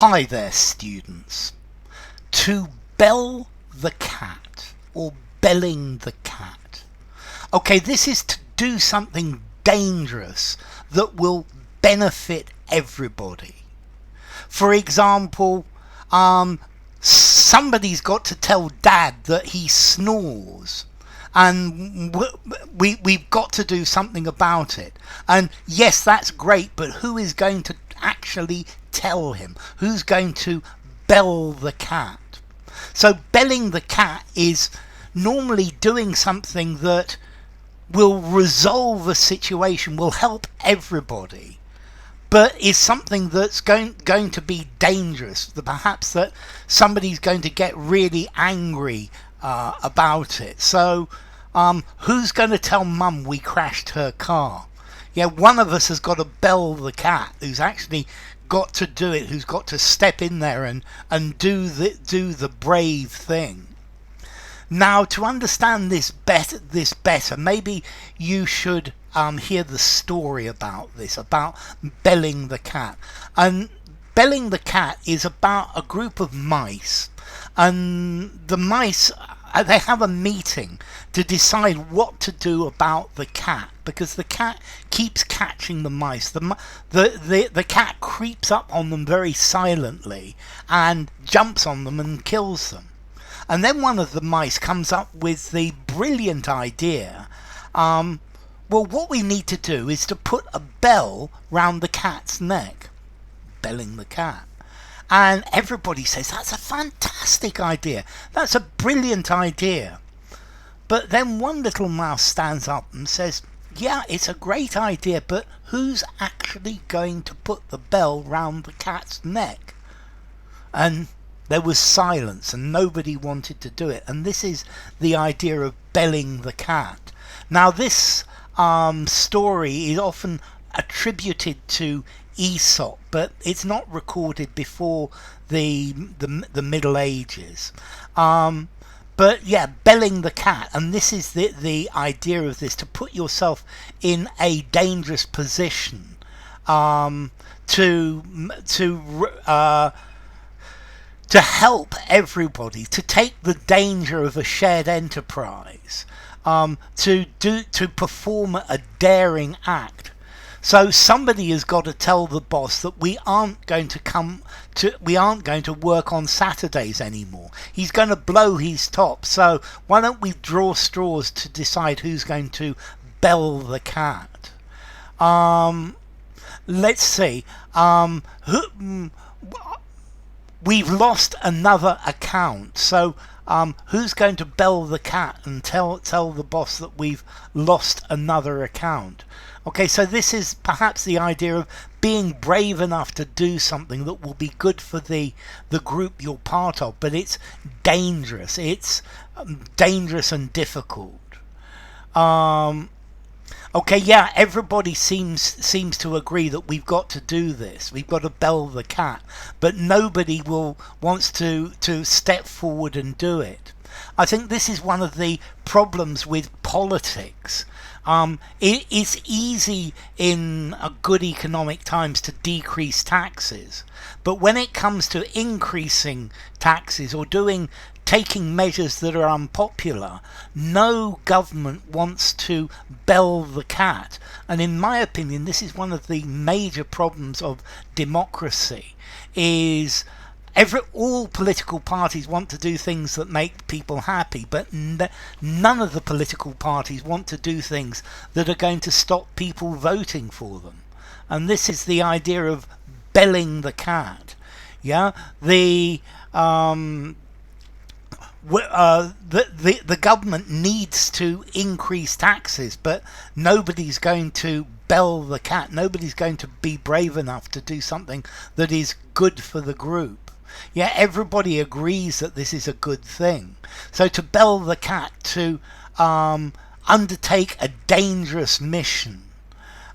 Hi there, students. To bell the cat, or belling the cat. Okay, this is to do something dangerous that will benefit everybody. For example, somebody's got to tell Dad that he snores. And we've got to do something about it. And yes, that's great, but who is going to actually tell him? Who's going to bell the cat? So belling the cat is normally doing something that will resolve a situation, will help everybody, but is something that's going to be dangerous. Perhaps that somebody's going to get really angry about it. So who's going to tell Mum we crashed her car? Yeah, one of us has got to bell the cat, who's actually got to do it, who's got to step in there and do the brave thing. Now, to understand this better, maybe you should hear the story about this, about belling the cat. And belling the cat is about a group of mice, and the mice, they have a meeting to decide what to do about the cat, because the cat keeps catching the mice. The cat creeps up on them very silently and jumps on them and kills them. And then one of the mice comes up with the brilliant idea, well, what we need to do is to put a bell round the cat's neck, belling the cat. And everybody says, that's a fantastic idea. That's a brilliant idea. But then one little mouse stands up and says, yeah, it's a great idea, but who's actually going to put the bell round the cat's neck? And there was silence and nobody wanted to do it. And this is the idea of belling the cat. Now this story is often attributed to Aesop, but it's not recorded before the Middle Ages. But yeah, belling the cat, and this is the idea of this, to put yourself in a dangerous position, to help everybody, to take the danger of a shared enterprise, to perform a daring act. So somebody has got to tell the boss that we aren't going to work on Saturdays anymore. He's going to blow his top. So why don't we draw straws to decide who's going to bell the cat? Let's see. We've lost another account. So who's going to bell the cat and tell the boss that we've lost another account? Okay, so this is perhaps the idea of being brave enough to do something that will be good for the group you're part of, but it's dangerous. It's dangerous and difficult. Okay, yeah, everybody seems to agree that we've got to do this. We've got to bell the cat, but nobody wants to step forward and do it. I think this is one of the problems with politics. It's easy in good economic times to decrease taxes, but when it comes to increasing taxes or taking measures that are unpopular, no government wants to bell the cat. And in my opinion, this is one of the major problems of democracy, is all political parties want to do things that make people happy, but none of the political parties want to do things that are going to stop people voting for them. And this is the idea of belling the cat. Yeah, the government needs to increase taxes, but nobody's going to bell the cat. Nobody's going to be brave enough to do something that is good for the group. Yeah, everybody agrees that this is a good thing. So to bell the cat, to undertake a dangerous mission,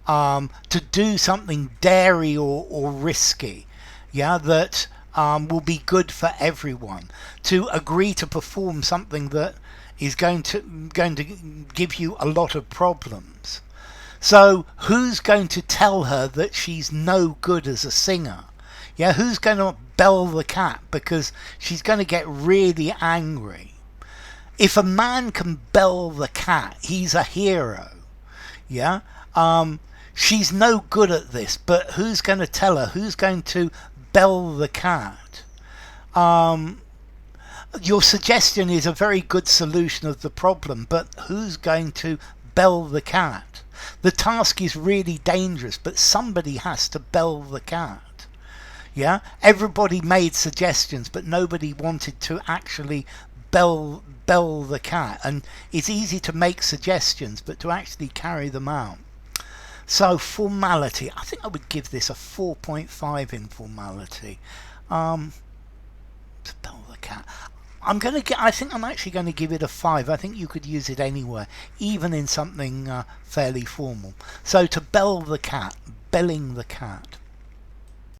to do something daring or risky, yeah, that will be good for everyone, to agree to perform something that is going to give you a lot of problems. So who's going to tell her that she's no good as a singer? Yeah, who's going to bell the cat because she's going to get really angry. If a man can bell the cat, he's a hero. Yeah? She's no good at this, but who's going to tell her? Who's going to bell the cat? Your suggestion is a very good solution of the problem, but who's going to bell the cat? The task is really dangerous, but somebody has to bell the cat. Yeah? Everybody made suggestions, but nobody wanted to actually bell the cat. And it's easy to make suggestions, but to actually carry them out. So formality, I think I would give this a 4.5 in formality. To bell the cat, I think I'm actually going to give it a 5. I think you could use it anywhere, even in something fairly formal. So to bell the cat, belling the cat.